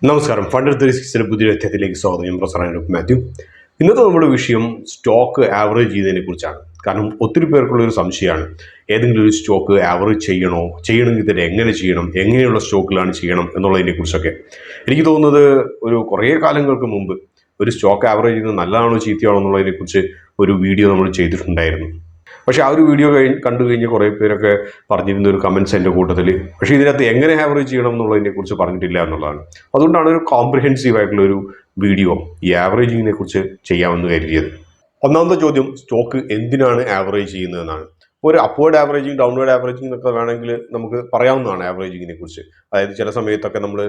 നമസ്കാരം. ഫണ്ട് 360 പുതിയ അധ്യായത്തിലേക്ക് സ്വാഗതം. ഞാൻ പ്രൊഫസർ മാത്യു. ഇന്നത്തെ നമ്മുടെ വിഷയം സ്റ്റോക്ക് ആവറേജ് ചെയ്യുന്നതിനെ കുറിച്ചാണ്. കാരണം ഒത്തിരി പേർക്കുള്ള ഒരു സംശയമാണ്, ഏതെങ്കിലും ഒരു സ്റ്റോക്ക് ആവറേജ് ചെയ്യണോ, ചെയ്യണമെങ്കിൽ തന്നെ എങ്ങനെ ചെയ്യണം, എങ്ങനെയുള്ള സ്റ്റോക്കിലാണ് ചെയ്യണം എന്നുള്ളതിനെ കുറിച്ചൊക്കെ. എനിക്ക് തോന്നുന്നത് കുറേ കാലങ്ങൾക്ക് മുമ്പ് ഒരു സ്റ്റോക്ക് ആവറേജ് ചെയ്യുന്നത് നല്ലതാണോ ചീത്തയാണോ എന്നുള്ളതിനെ കുറിച്ച് ഒരു വീഡിയോ നമ്മൾ ചെയ്തിട്ടുണ്ടായിരുന്നു. പക്ഷെ ആ ഒരു വീഡിയോ കണ്ടു കഴിഞ്ഞ് കുറേ പേരൊക്കെ പറഞ്ഞിരുന്ന ഒരു കമൻസ് എൻ്റെ കൂട്ടത്തിൽ, പക്ഷേ ഇതിനകത്ത് എങ്ങനെ ആവറേജ് ചെയ്യണം എന്നുള്ളതിനെ കുറിച്ച് പറഞ്ഞിട്ടില്ല എന്നുള്ളതാണ്. അതുകൊണ്ടാണ് ഒരു കോംപ്രിഹെൻസീവ് ആയിട്ടുള്ള ഒരു വീഡിയോ ഈ ആവറേജിങ്ങിനെ കുറിച്ച് ചെയ്യാമെന്ന് കരുതിയത്. ഒന്നാമത്തെ ചോദ്യം, സ്റ്റോക്ക് എന്തിനാണ് ആവറേജ് ചെയ്യുന്നതെന്നാണ്. ഒരു അപ്വേർഡ് ആവറേജിങ്, ഡൗൺവേർഡ് ആവറേജിങ് എന്നൊക്കെ വേണമെങ്കിൽ നമുക്ക് പറയാവുന്നതാണ് ആവറേജിങ്ങിനെ കുറിച്ച്. അതായത് ചില സമയത്തൊക്കെ നമ്മൾ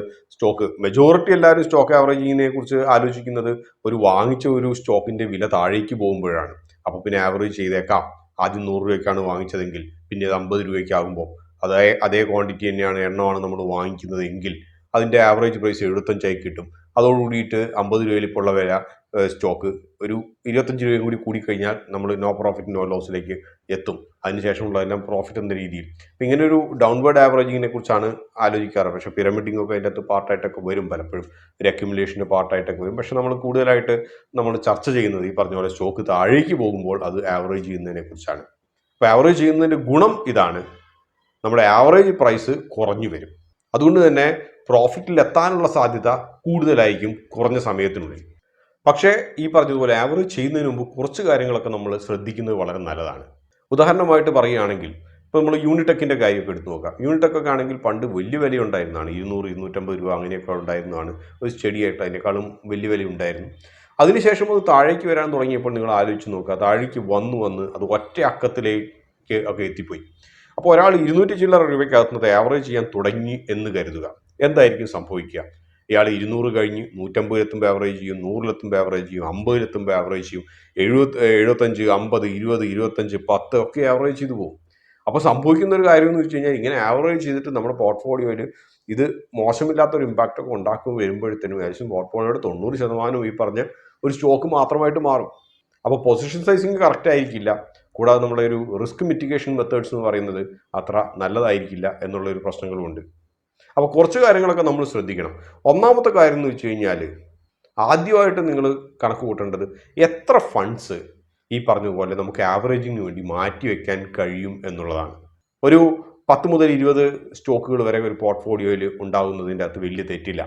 മെജോറിറ്റി എല്ലാവരും സ്റ്റോക്ക് ആവറേജിങ്ങിനെ കുറിച്ച് ആലോചിക്കുന്നത് ഒരു വാങ്ങിച്ച ഒരു സ്റ്റോക്കിന്റെ വില താഴേക്ക് പോകുമ്പോഴാണ്. അപ്പോൾ പിന്നെ ആവറേജ് ചെയ്തേക്കാം, ആദ്യം 100 രൂപയ്ക്കാണ് വാങ്ങിച്ചതെങ്കിൽ പിന്നെ അത് 50 രൂപയ്ക്ക് ആകുമ്പോൾ അതേ ക്വാണ്ടിറ്റി തന്നെയാണ്, എണ്ണമാണ് നമ്മൾ വാങ്ങിക്കുന്നത് എങ്കിൽ അതിൻ്റെ ആവറേജ് പ്രൈസ് 75 കിട്ടും. അതോടുകൂടിയിട്ട് 50 രൂപയിൽ ഇപ്പോൾ ഉള്ള വില സ്റ്റോക്ക് ഒരു 25 രൂപയും കൂടി കൂടിക്കഴിഞ്ഞാൽ നമ്മൾ നോ പ്രോഫിറ്റ് നോ ലോസിലേക്ക് എത്തും. അതിനുശേഷമുള്ളതെല്ലാം പ്രോഫിറ്റ് എന്ന രീതിയിൽ. ഇങ്ങനെ ഒരു ഡൗൺവേർഡ് ആവറേജിങ്ങിനെ കുറിച്ചാണ് ആലോചിക്കാറ്. പക്ഷേ പിരമിഡിംഗ് ഒക്കെ അതിൻ്റെ അകത്ത് പാർട്ടായിട്ടൊക്കെ വരും, പലപ്പോഴും ഒരു അക്യുമുലേഷൻ്റെ പാർട്ടായിട്ടൊക്കെ വരും. പക്ഷെ നമ്മൾ കൂടുതലായിട്ട് ചർച്ച ചെയ്യുന്നത് ഈ പറഞ്ഞ പോലെ സ്റ്റോക്ക് താഴേക്ക് പോകുമ്പോൾ അത് ആവറേജ് ചെയ്യുന്നതിനെ കുറിച്ചാണ്. അപ്പോൾ ആവറേജ് ചെയ്യുന്നതിൻ്റെ ഗുണം ഇതാണ്, നമ്മുടെ ആവറേജ് പ്രൈസ് കുറഞ്ഞു വരും. അതുകൊണ്ട് തന്നെ പ്രോഫിറ്റിൽ എത്താനുള്ള സാധ്യത കൂടുതലായിരിക്കും കുറഞ്ഞ സമയത്തിനുള്ളിൽ. പക്ഷേ ഈ പറഞ്ഞതുപോലെ ആവറേജ് ചെയ്യുന്നതിന് മുമ്പ് കുറച്ച് കാര്യങ്ങളൊക്കെ നമ്മൾ ശ്രദ്ധിക്കുന്നത് വളരെ നല്ലതാണ്. ഉദാഹരണമായിട്ട് പറയുകയാണെങ്കിൽ, ഇപ്പോൾ നമ്മൾ യൂണിടെക്കിൻ്റെ കാര്യമൊക്കെ എടുത്തു നോക്കാം. യൂണിടെക്കൊക്കെ ആണെങ്കിൽ പണ്ട് വലിയ വില ഉണ്ടായിരുന്നതാണ്, 200-250 രൂപ അങ്ങനെയൊക്കെ ഉണ്ടായിരുന്നതാണ്. ഒരു സ്റ്റഡിയായിട്ട് അതിനേക്കാളും വലിയ വില ഉണ്ടായിരുന്നു. അതിനുശേഷം അത് താഴേക്ക് വരാൻ തുടങ്ങിയപ്പോൾ നിങ്ങൾ ആലോചിച്ച് നോക്കുക, താഴേക്ക് വന്ന് അത് ഒറ്റ അക്കത്തിലേക്ക് ഒക്കെ എത്തിപ്പോയി. അപ്പോൾ ഒരാൾ 200 ചില്ലറ രൂപയ്ക്കകത്തുന്നത് ആവറേജ് ചെയ്യാൻ തുടങ്ങി എന്ന് കരുതുക. എന്തായിരിക്കും സംഭവിക്കുക? ഇയാൾ 200 കഴിഞ്ഞ് 150 എത്തുമ്പോൾ ആവറേജ് ചെയ്യും, 100 ആവറേജ് ചെയ്യും, 50 ആവറേജ് ചെയ്യും, 75, 50, 20, 25, 10 ഒക്കെ ആവറേജ് ചെയ്തു പോകും. അപ്പോൾ സംഭവിക്കുന്ന ഒരു കാര്യം എന്ന് വെച്ച് കഴിഞ്ഞാൽ, ഇങ്ങനെ ആവറേജ് ചെയ്തിട്ട് നമ്മുടെ പോർട്ട്ഫോളിയോയിൽ ഇത് മോശമില്ലാത്തൊരു ഇമ്പാക്റ്റ് ഒക്കെ ഉണ്ടാക്കും വരുമ്പോഴത്തേനും ഏകദേശം പോർട്ട്ഫോളിയോയുടെ 90% ഈ പറഞ്ഞ ഒരു സ്റ്റോക്ക് മാത്രമായിട്ട് മാറും. അപ്പോൾ പൊസിഷൻ സൈസിങ് കറക്റ്റ് ആയിരിക്കില്ല. കൂടാതെ നമ്മുടെ ഒരു റിസ്ക് മിറ്റിഗേഷൻ മെത്തേഡ്സ് എന്ന് പറയുന്നത് അത്ര നല്ലതായിരിക്കില്ല എന്നുള്ള ഒരു പ്രശ്നങ്ങളുമുണ്ട്. അപ്പോൾ കുറച്ച് കാര്യങ്ങളൊക്കെ നമ്മൾ ശ്രദ്ധിക്കണം. ഒന്നാമത്തെ കാര്യം എന്ന് വെച്ച് കഴിഞ്ഞാൽ, ആദ്യമായിട്ട് നിങ്ങൾ കണക്ക് കൂട്ടേണ്ടത് എത്ര ഫണ്ട്സ് ഈ പറഞ്ഞതുപോലെ നമുക്ക് ആവറേജിങ്ങിന് വേണ്ടി മാറ്റി വയ്ക്കാൻ കഴിയും എന്നുള്ളതാണ്. ഒരു 10 മുതൽ 20 സ്റ്റോക്കുകൾ വരെ ഒരു പോർട്ട്ഫോളിയോയിൽ ഉണ്ടാകുന്നതിൻ്റെ അകത്ത് വലിയ തെറ്റില്ല.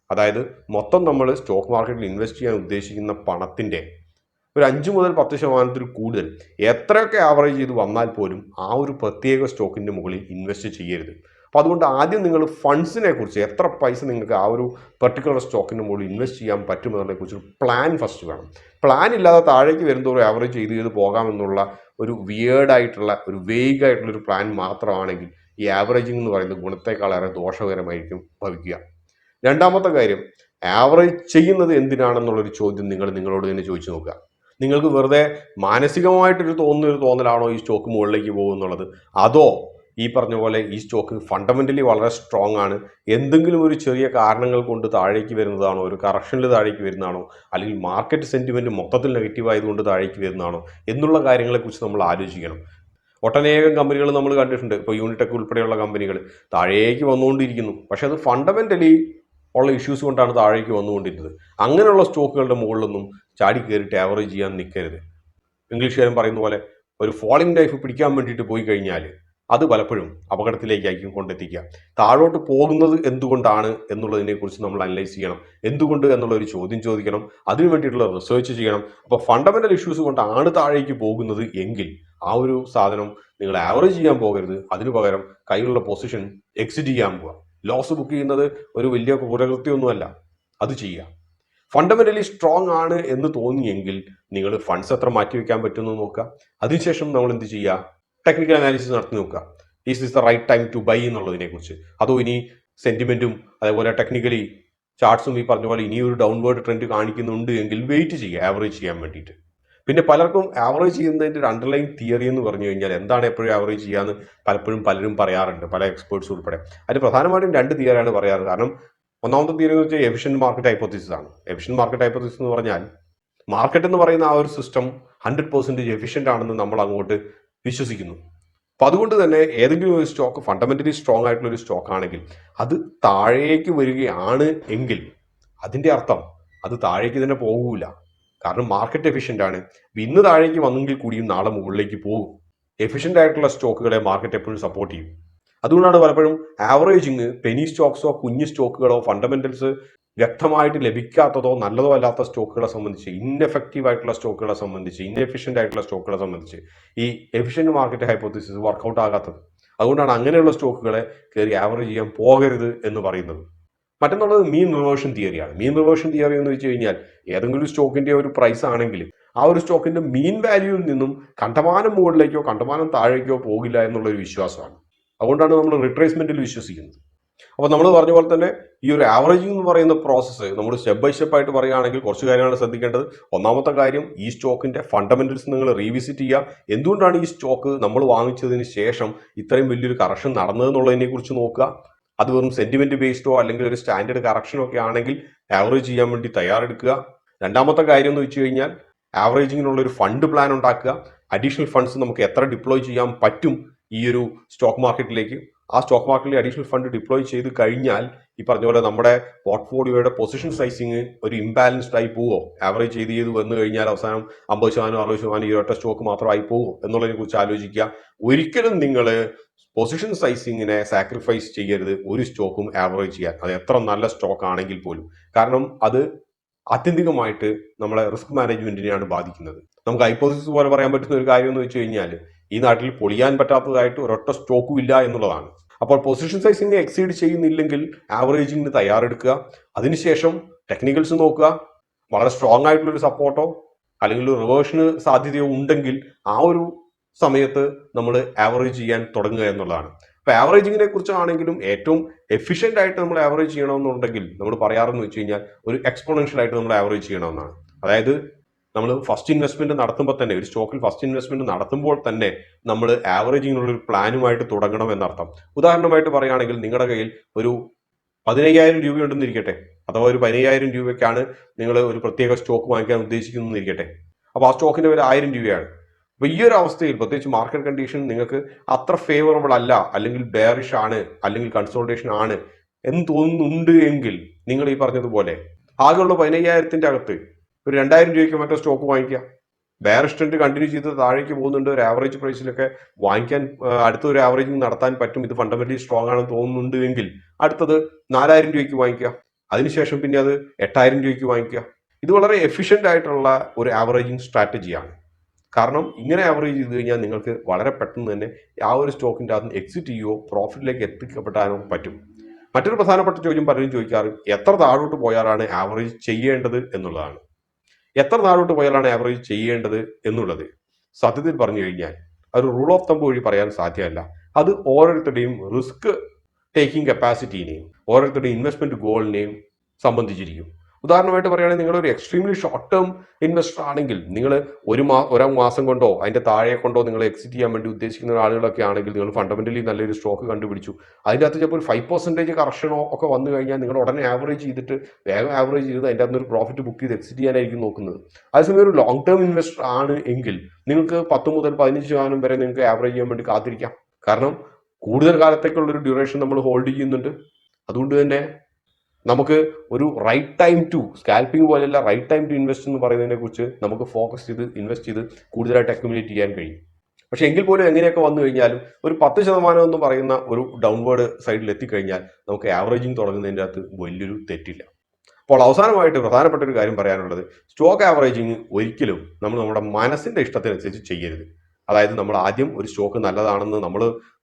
അതായത് മൊത്തം നമ്മൾ സ്റ്റോക്ക് മാർക്കറ്റിൽ ഇൻവെസ്റ്റ് ചെയ്യാൻ ഉദ്ദേശിക്കുന്ന പണത്തിൻ്റെ ഒരു 5 മുതൽ 10% കൂടുതൽ എത്രയൊക്കെ ആവറേജ് ചെയ്ത് വന്നാൽ പോലും ആ ഒരു പ്രത്യേക സ്റ്റോക്കിൻ്റെ മുകളിൽ ഇൻവെസ്റ്റ് ചെയ്യരുത്. അപ്പോൾ അതുകൊണ്ട് ആദ്യം നിങ്ങൾ ഫണ്ട്സിനെ കുറിച്ച്, എത്ര പൈസ നിങ്ങൾക്ക് ആ ഒരു പെർട്ടിക്കുലർ സ്റ്റോക്കിൻ്റെ മുകളിൽ ഇൻവെസ്റ്റ് ചെയ്യാൻ പറ്റുമെന്നതിനെക്കുറിച്ചൊരു പ്ലാൻ ഫസ്റ്റ് വേണം. പ്ലാൻ ഇല്ലാതെ താഴേക്ക് വരുന്നതോറും ആവറേജ് ചെയ്ത് പോകാമെന്നുള്ള ഒരു വിയേർഡായിട്ടുള്ള ഒരു വേഗായിട്ടുള്ളൊരു പ്ലാൻ മാത്രമാണെങ്കിൽ ഈ ആവറേജിംഗ് എന്ന് പറയുന്നത് ഗുണത്തേക്കാളേറെ ദോഷകരമായിരിക്കും ഭവിക്കുക. രണ്ടാമത്തെ കാര്യം, ആവറേജ് ചെയ്യുന്നത് എന്തിനാണെന്നുള്ളൊരു ചോദ്യം നിങ്ങളോട് തന്നെ ചോദിച്ചു നോക്കുക. നിങ്ങൾക്ക് വെറുതെ മാനസികമായിട്ടൊരു തോന്നലാണോ ഈ സ്റ്റോക്ക് മുകളിലേക്ക് പോകുന്നുള്ളത്, അതോ ഈ പറഞ്ഞ പോലെ ഈ സ്റ്റോക്ക് ഫണ്ടമെൻ്റലി വളരെ സ്ട്രോങ് ആണ്, എന്തെങ്കിലും ഒരു ചെറിയ കാരണങ്ങൾ കൊണ്ട് താഴേക്ക് വരുന്നതാണോ, ഒരു കറക്ഷനിൽ താഴേക്ക് വരുന്നതാണോ, അല്ലെങ്കിൽ മാർക്കറ്റ് സെൻറ്റിമെൻറ്റ് മൊത്തത്തിൽ നെഗറ്റീവ് ആയതുകൊണ്ട് താഴേക്ക് വരുന്നതാണോ എന്നുള്ള കാര്യങ്ങളെക്കുറിച്ച് നമ്മൾ ആലോചിക്കണം. ഒട്ടനേകം കമ്പനികൾ നമ്മൾ കണ്ടിട്ടുണ്ട്. ഇപ്പോൾ യൂണിടെക് ഉൾപ്പെടെയുള്ള കമ്പനികൾ താഴേക്ക് വന്നുകൊണ്ടിരിക്കുന്നു, പക്ഷെ അത് ഫണ്ടമെൻ്റലി ഉള്ള ഇഷ്യൂസ് കൊണ്ടാണ് താഴേക്ക് വന്നുകൊണ്ടിരുന്നത്. അങ്ങനെയുള്ള സ്റ്റോക്കുകളുടെ മുകളിലൊന്നും ചാടി കയറിയിട്ട് ആവറേജ് ചെയ്യാൻ നിൽക്കരുത്. ഇംഗ്ലീഷുകാരൻ പറയുന്ന പോലെ ഒരു ഫോളിംഗ് നൈഫ് പിടിക്കാൻ വേണ്ടിയിട്ട് പോയി കഴിഞ്ഞാൽ അത് പലപ്പോഴും അപകടത്തിലേക്കായിരിക്കും കൊണ്ടെത്തിക്കുക. താഴോട്ട് പോകുന്നത് എന്തുകൊണ്ടാണ് എന്നുള്ളതിനെക്കുറിച്ച് നമ്മൾ അനലൈസ് ചെയ്യണം. എന്തുകൊണ്ട് എന്നുള്ള ഒരു ചോദ്യം ചോദിക്കണം, അതിനു വേണ്ടിയിട്ടുള്ള റിസർച്ച് ചെയ്യണം. അപ്പോൾ ഫണ്ടമെൻ്റൽ ഇഷ്യൂസ് കൊണ്ടാണ് താഴേക്ക് പോകുന്നത് എങ്കിൽ ആ ഒരു സാധനം നിങ്ങൾ ആവറേജ് ചെയ്യാൻ പോകരുത്. അതിനു പകരം കയ്യിലുള്ള പൊസിഷൻ എക്സിറ്റ് ചെയ്യാൻ പോവുക. ലോസ് ബുക്ക് ചെയ്യുന്നത് ഒരു വലിയ ക്രൂരകൃത്യമൊന്നുമല്ല, അത് ചെയ്യുക. ഫണ്ടമെൻ്റലി സ്ട്രോങ് ആണ് എന്ന് തോന്നിയെങ്കിൽ നിങ്ങൾ ഫണ്ട്സ് എത്ര മാറ്റി വയ്ക്കാൻ പറ്റുമെന്ന് നോക്കുക. അതിനുശേഷം നമ്മൾ എന്ത് ചെയ്യുക, ടെക്നിക്കൽ അനാലിസിസ് നടത്തി നോക്കുക. Is this the right time to buy എന്നുള്ളതിനെ കുറിച്ച്. അതോ ഇനി സെന്റിമെന്റും അതേപോലെ ടെക്നിക്കലി ചാർട്ട്സും ഈ പറഞ്ഞ പോലെ ഇനിയൊരു ഡൗൺവേർഡ് ട്രെൻഡ് കാണിക്കുന്നുണ്ട് എങ്കിൽ വെയിറ്റ് ചെയ്യുക ആവറേജ് ചെയ്യാൻ വേണ്ടിയിട്ട്. പിന്നെ പലർക്കും ആവറേജ് ചെയ്യുന്നതിൻ്റെ ഒരു അണ്ടർലൈൻ തിയറി എന്ന് പറഞ്ഞു കഴിഞ്ഞാൽ, എന്താണ് എപ്പോഴും ആവറേജ് ചെയ്യാന്ന് പലരും പറയാറുണ്ട്, പല എക്സ്പേർട്സ് ഉൾപ്പെടെ. അതിന് പ്രധാനമായിട്ടും 2 തിയറിയാണ് പറയാറ്. കാരണം ഒന്നാമത്തെ തിയറി എന്ന് വെച്ചാൽ എഫിഷ്യന്റ് മാർക്കറ്റ് ഹൈപ്പോത്തിസിസ് ആണ്. എഫിഷ്യന്റ് മാർക്കറ്റ് ഹൈപ്പോത്തിസിസ് എന്ന് പറഞ്ഞാൽ, മാർക്കറ്റ് എന്ന് പറയുന്ന ആ ഒരു സിസ്റ്റം 100% എഫിഷ്യന്റ് ആണെന്ന് നമ്മൾ അങ്ങോട്ട് വിശ്വസിക്കുന്നു. അപ്പം അതുകൊണ്ട് തന്നെ ഏതെങ്കിലും ഒരു സ്റ്റോക്ക് ഫണ്ടമെന്റലി സ്ട്രോങ് ആയിട്ടുള്ള ഒരു സ്റ്റോക്ക് ആണെങ്കിൽ അത് താഴേക്ക് വരികയാണ് എങ്കിൽ അതിന്റെ അർത്ഥം അത് താഴേക്ക് തന്നെ പോകൂല. കാരണം മാർക്കറ്റ് എഫിഷ്യന്റ് ആണ്. ഇന്ന് താഴേക്ക് വന്നെങ്കിൽ കൂടിയും നാളെ മുകളിലേക്ക് പോകും. എഫിഷ്യന്റ് ആയിട്ടുള്ള സ്റ്റോക്കുകളെ മാർക്കറ്റ് എപ്പോഴും സപ്പോർട്ട് ചെയ്യും. അതുകൊണ്ടാണ് പലപ്പോഴും ആവറേജിങ് പെനി സ്റ്റോക്സോ കുഞ്ഞു സ്റ്റോക്കുകളോ ഫണ്ടമെന്റൽസ് വ്യക്തമായിട്ട് ലഭിക്കാത്തതോ നല്ലതോ അല്ലാത്ത സ്റ്റോക്കുകളെ സംബന്ധിച്ച്, ഇൻഎഫക്റ്റീവ് ആയിട്ടുള്ള സ്റ്റോക്കുകളെ സംബന്ധിച്ച്, ഇൻഎഫിഷ്യന്റ് ആയിട്ടുള്ള സ്റ്റോക്കുകളെ സംബന്ധിച്ച് ഈ എഫിഷ്യന്റ് മാർക്കറ്റ് ഹൈപ്പോത്തിസിസ് വർക്കൗട്ട് ആകാത്തത്. അതുകൊണ്ടാണ് അങ്ങനെയുള്ള സ്റ്റോക്കുകളെ കയറി ആവറേജ് ചെയ്യാൻ പോകരുത് എന്ന് പറയുന്നത്. മറ്റൊന്നുള്ളത് മീൻ റിവേർഷൻ തിയറിയാണ്. മീൻ റിവേർഷൻ തിയറി എന്ന് വെച്ച് കഴിഞ്ഞാൽ ഏതെങ്കിലും സ്റ്റോക്കിന്റെ ഒരു പ്രൈസ് ആണെങ്കിൽ ആ ഒരു സ്റ്റോക്കിന്റെ മീൻ വാല്യൂവിൽ നിന്നും കണ്ടമാനം മുകളിലേക്കോ കണ്ടമാനം താഴേക്കോ പോകില്ല എന്നുള്ളൊരു വിശ്വാസമാണ്. അതുകൊണ്ടാണ് നമ്മൾ റിട്രേസ്മെന്റിൽ വിശ്വസിക്കുന്നത്. അപ്പോൾ നമ്മൾ പറഞ്ഞ പോലെ തന്നെ ഈ ഒരു ആവറേജിംഗ് എന്ന് പറയുന്ന പ്രോസസ്സ് നമ്മൾ സ്റ്റെപ്പ് ബൈ സ്റ്റെപ്പ് ആയിട്ട് പറയുകയാണെങ്കിൽ കുറച്ച് കാര്യങ്ങളാണ് ശ്രദ്ധിക്കേണ്ടത്. ഒന്നാമത്തെ കാര്യം, ഈ സ്റ്റോക്കിന്റെ ഫണ്ടമെന്റൽസ് നിങ്ങൾ റീവിസിറ്റ് ചെയ്യുക. എന്തുകൊണ്ടാണ് ഈ സ്റ്റോക്ക് നമ്മൾ വാങ്ങിച്ചതിന് ശേഷം ഇത്രയും വലിയൊരു കറക്ഷൻ നടന്നതെന്നുള്ളതിനെ കുറിച്ച് നോക്കുക. അത് വെറും സെന്റിമെന്റ് ബേസ്ഡോ അല്ലെങ്കിൽ ഒരു സ്റ്റാൻഡേർഡ് കറക്ഷനോ ഒക്കെ ആണെങ്കിൽ ആവറേജ് ചെയ്യാൻ വേണ്ടി തയ്യാറെടുക്കുക. രണ്ടാമത്തെ കാര്യം എന്ന് വെച്ച് കഴിഞ്ഞാൽ ആവറേജിങ്ങിനുള്ള ഒരു ഫണ്ട് പ്ലാൻ ഉണ്ടാക്കുക. അഡീഷണൽ ഫണ്ട്സ് നമുക്ക് എത്ര ഡിപ്ലോയ് ചെയ്യാൻ പറ്റും ഈ ഒരു സ്റ്റോക്ക് മാർക്കറ്റിലേക്ക്. ആ സ്റ്റോക്ക് മാർക്കറ്റിൽ അഡീഷണൽ ഫണ്ട് ഡിപ്ലോയ് ചെയ്ത് കഴിഞ്ഞാൽ ഈ പറഞ്ഞ പോലെ നമ്മുടെ പോർട്ട്ഫോളിയോയുടെ പൊസിഷൻ സൈസിങ് ഒരു ഇംബാലൻസ്ഡ് ആയി പോവോ, ആവറേജ് ചെയ്ത് വന്നു കഴിഞ്ഞാൽ അവസാനം 50% 60% ഈ ഒറ്റ സ്റ്റോക്ക് മാത്രമായി പോവോ എന്നുള്ളതിനെ കുറിച്ച് ആലോചിക്കുക. ഒരിക്കലും നിങ്ങൾ പൊസിഷൻ സൈസിങ്ങിനെ സാക്രിഫൈസ് ചെയ്യരുത് ഒരു സ്റ്റോക്കും ആവറേജ് ചെയ്യാൻ, അത് എത്ര നല്ല സ്റ്റോക്ക് ആണെങ്കിൽ പോലും. കാരണം അത് ആത്യന്തികമായിട്ട് നമ്മളെ റിസ്ക് മാനേജ്മെന്റിനെയാണ് ബാധിക്കുന്നത്. നമുക്ക് ഹൈപ്പോസിസ് പോലെ പറയാൻ പറ്റുന്ന ഒരു കാര്യം എന്ന് വെച്ച് കഴിഞ്ഞാൽ ഈ നാട്ടിൽ പൊളിയാൻ പറ്റാത്തതായിട്ട് ഒരൊറ്റ സ്റ്റോക്കും ഇല്ല എന്നുള്ളതാണ്. അപ്പോൾ പൊസിഷൻ സൈസിനെ എക്സീഡ് ചെയ്യുന്നില്ലെങ്കിൽ ആവറേജിങ്ങിന് തയ്യാറെടുക്കുക. അതിനുശേഷം ടെക്നിക്കൽസ് നോക്കുക. വളരെ സ്ട്രോങ് ആയിട്ടുള്ള ഒരു സപ്പോർട്ടോ അല്ലെങ്കിൽ ഒരു റിവേർഷന് സാധ്യതയോ ഉണ്ടെങ്കിൽ ആ ഒരു സമയത്ത് നമ്മൾ ആവറേജ് ചെയ്യാൻ തുടങ്ങുക എന്നുള്ളതാണ്. അപ്പോൾ ആവറേജിങ്ങിനെ കുറിച്ചാണെങ്കിലും ഏറ്റവും എഫിഷ്യന്റ് ആയിട്ട് നമ്മൾ ആവറേജ് ചെയ്യണമെന്നുണ്ടെങ്കിൽ നമ്മൾ പറയാറെന്ന് വെച്ച് കഴിഞ്ഞാൽ ഒരു എക്സ്പോണൻഷ്യൽ ആയിട്ട് നമ്മൾ ആവറേജ് ചെയ്യണമെന്നാണ്. അതായത് നമ്മൾ ഫസ്റ്റ് ഇൻവെസ്റ്റ്മെന്റ് നടത്തുമ്പോൾ തന്നെ, ഒരു സ്റ്റോക്കിൽ ഫസ്റ്റ് ഇൻവെസ്റ്റ്മെന്റ് നടത്തുമ്പോൾ തന്നെ നമ്മൾ ആവറേജിങ്ങിനുള്ള ഒരു പ്ലാനുമായിട്ട് തുടങ്ങണം എന്നർത്ഥം. ഉദാഹരണമായിട്ട് പറയുകയാണെങ്കിൽ നിങ്ങളുടെ കയ്യിൽ ഒരു 15,000 രൂപയുണ്ടെന്നിരിക്കട്ടെ, അഥവാ ഒരു 15,000 രൂപയ്ക്കാണ് നിങ്ങൾ ഒരു പ്രത്യേക സ്റ്റോക്ക് വാങ്ങിക്കാൻ ഉദ്ദേശിക്കുന്നതെന്നിരിക്കട്ടെ. അപ്പോൾ ആ സ്റ്റോക്കിന്റെ വില 1000 രൂപയാണ്. അപ്പൊ ഈ ഒരു അവസ്ഥയിൽ പ്രത്യേകിച്ച് മാർക്കറ്റ് കണ്ടീഷൻ നിങ്ങൾക്ക് അത്ര ഫേവറബിൾ അല്ല, അല്ലെങ്കിൽ ബെയറിഷ് ആണ്, അല്ലെങ്കിൽ കൺസോൾട്ടേഷൻ ആണ് എന്ന് തോന്നുന്നുണ്ട് എങ്കിൽ നിങ്ങൾ ഈ പറഞ്ഞതുപോലെ ആകെയുള്ള 15,000 അകത്ത് ഒരു 2,000 രൂപയ്ക്ക് മറ്റോ സ്റ്റോക്ക് വാങ്ങിക്കുക. ബെയറിഷ് ട്രെൻഡ് കണ്ടിന്യൂ ചെയ്ത് താഴേക്ക് പോകുന്നുണ്ട്, ഒരു ആവറേജ് പ്രൈസിലൊക്കെ വാങ്ങിക്കാൻ അടുത്തൊരു ആവറേജിങ് നടത്താൻ പറ്റും, ഇത് ഫണ്ടമെന്റലി സ്ട്രോങ് ആണെന്ന് തോന്നുന്നുണ്ട് എങ്കിൽ അടുത്തത് 4,000 രൂപയ്ക്ക് വാങ്ങിക്കുക. അതിനുശേഷം പിന്നെ അത് 8,000 രൂപയ്ക്ക് വാങ്ങിക്കുക. ഇത് വളരെ എഫിഷ്യന്റ് ആയിട്ടുള്ള ഒരു ആവറേജിങ് സ്ട്രാറ്റജിയാണ്. കാരണം ഇങ്ങനെ ആവറേജ് ചെയ്ത് കഴിഞ്ഞാൽ നിങ്ങൾക്ക് വളരെ പെട്ടെന്ന് തന്നെ ആ ഒരു സ്റ്റോക്കിൻ്റെ അകത്ത് എക്സിറ്റ് ചെയ്യുകയോ പ്രോഫിറ്റിലേക്ക് എത്തിക്കപ്പെടാനോ പറ്റും. മറ്റൊരു പ്രധാനപ്പെട്ട ചോദ്യം പലരും ചോദിക്കാറ്, എത്ര താഴോട്ട് പോയാലാണ് ആവറേജ് ചെയ്യേണ്ടത് എന്നുള്ളതാണ്. എത്ര താഴോട്ട് പോയാലാണ് ആവറേജ് ചെയ്യേണ്ടത് എന്നുള്ളത് സത്യത്തിൽ പറഞ്ഞു കഴിഞ്ഞാൽ ഒരു റൂൾ ഓഫ് തമ്പ് വഴി പറയാൻ സാധ്യമല്ല. അത് ഓരോരുത്തരുടെയും റിസ്ക് ടേക്കിംഗ് കപ്പാസിറ്റിനെയും ഓരോരുത്തരുടെയും ഇൻവെസ്റ്റ്മെന്റ് ഗോളിനെയും സംബന്ധിച്ചിരിക്കും. ഉദാഹരണമായിട്ട് പറയുകയാണെങ്കിൽ നിങ്ങളൊരു എക്സ്ട്രീംലി ഷോർട്ട് ടേം ഇൻവെസ്റ്റർ ആണെങ്കിൽ നിങ്ങൾ ഒരു മാസം കൊണ്ടോ അതിന്റെ താഴെ കൊണ്ടോ നിങ്ങൾ എക്സിറ്റ് ചെയ്യാൻ വേണ്ടി ഉദ്ദേശിക്കുന്ന ആളുകളൊക്കെ ആണെങ്കിൽ നിങ്ങൾ ഫണ്ടമെന്റലി നല്ലൊരു സ്റ്റോക്ക് കണ്ടുപിടിച്ചു, അതിൻ്റെ അകത്ത് ചിലപ്പോൾ ഒരു 5% കറക്ഷനോ ഒക്കെ വന്നു കഴിഞ്ഞാൽ നിങ്ങൾ ഉടനെ ആവറേജ് ചെയ്തിട്ട് വേഗം ആവറേജ് ചെയ്ത് അതിൻ്റെ അകത്ത് ഒരു പ്രോഫിറ്റ് ബുക്ക് ചെയ്ത് എക്സിറ്റ് ചെയ്യാനായിരിക്കും നോക്കുന്നത്. അതേസമയം ഒരു ലോങ് ടേം ഇൻവെസ്റ്റർ ആണ് എങ്കിൽ നിങ്ങൾക്ക് 10 മുതൽ 15% വരെ നിങ്ങൾക്ക് ആവറേജ് ചെയ്യാൻ വേണ്ടി കാത്തിരിക്കാം. കാരണം കൂടുതൽ കാലത്തേക്കുള്ളൊരു ഡ്യൂറേഷൻ നമ്മൾ ഹോൾഡ് ചെയ്യുന്നുണ്ട്. അതുകൊണ്ട് തന്നെ നമുക്ക് ഒരു റൈറ്റ് ടൈം ടു സ്കാൽപ്പിംഗ് പോലെയല്ല, റൈറ്റ് ടൈം ടു ഇൻവെസ്റ്റ് എന്ന് പറയുന്നതിനെ കുറിച്ച് നമുക്ക് ഫോക്കസ് ചെയ്ത് ഇൻവെസ്റ്റ് ചെയ്ത് കൂടുതലായിട്ട് അക്യുമുലേറ്റ് ചെയ്യാൻ കഴിയും. പക്ഷെ എങ്കിൽ പോലും എങ്ങനെയൊക്കെ വന്നു കഴിഞ്ഞാലും ഒരു 10% എന്ന് പറയുന്ന ഒരു ഡൗൺവേർഡ് സൈഡിൽ എത്തിക്കഴിഞ്ഞാൽ നമുക്ക് ആവറേജിങ് തുടങ്ങുന്നതിൻ്റെ അകത്ത് വലിയൊരു തെറ്റില്ല. അപ്പോൾ അവസാനമായിട്ട് പ്രധാനപ്പെട്ട ഒരു കാര്യം പറയാനുള്ളത്, സ്റ്റോക്ക് ആവറേജിങ് ഒരിക്കലും നമ്മൾ നമ്മുടെ മനസ്സിന്റെ ഇഷ്ടത്തിനനുസരിച്ച് ചെയ്യരുത്. അതായത് നമ്മൾ ആദ്യം ഒരു സ്റ്റോക്ക് നല്ലതാണെന്ന് നമ്മൾ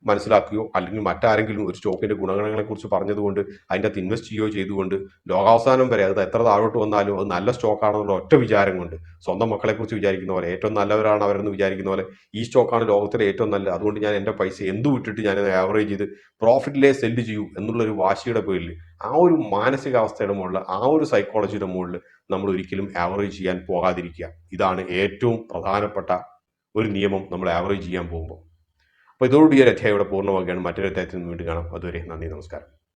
മനസ്സിലാക്കുകയോ അല്ലെങ്കിൽ മറ്റാരെങ്കിലും ഒരു സ്റ്റോക്കിന്റെ ഗുണഗണങ്ങളെ കുറിച്ച് പറഞ്ഞതുകൊണ്ട് അതിൻ്റെ അകത്ത് ഇൻവെസ്റ്റ് ചെയ്യുകയോ ചെയ്തുകൊണ്ട് ലോകാവസാനം വരെ അത് എത്ര താഴോട്ട് വന്നാലും അത് നല്ല സ്റ്റോക്കാണെന്നുള്ള ഒറ്റ വിചാരം കൊണ്ട് സ്വന്തം മക്കളെ കുറിച്ച് വിചാരിക്കുന്ന പോലെ, ഏറ്റവും നല്ലവരാണ് അവരെന്ന് വിചാരിക്കുന്ന പോലെ ഈ സ്റ്റോക്കാണ് ലോകത്തിലെ ഏറ്റവും നല്ലത്, അതുകൊണ്ട് ഞാൻ എൻ്റെ പൈസ എന്തു വിട്ടിട്ട് ഞാനത് ആവറേജ് ചെയ്ത് പ്രോഫിറ്റിലേ സെല്ല് ചെയ്യൂ എന്നുള്ളൊരു വാശിയുടെ പേരിൽ ആ ഒരു മാനസികാവസ്ഥയുടെ മുകളിൽ ആ ഒരു സൈക്കോളജിയുടെ മുകളിൽ നമ്മൾ ഒരിക്കലും ആവറേജ് ചെയ്യാൻ പോകാതിരിക്കുക. ഇതാണ് ഏറ്റവും പ്രധാനപ്പെട്ട ഒരു നിയമം നമ്മൾ ആവറേജ് ചെയ്യാൻ പോകുമ്പോൾ. അപ്പോൾ ഇതോടുകൂടി ഒരു അധ്യായം ഇവിടെ പൂർണ്ണമാക്കുകയാണ്. മറ്റൊരു അധ്യായത്തിൽ നിന്ന് വീണ്ടും കാണാം. അതുവരെ നന്ദി, നമസ്കാരം.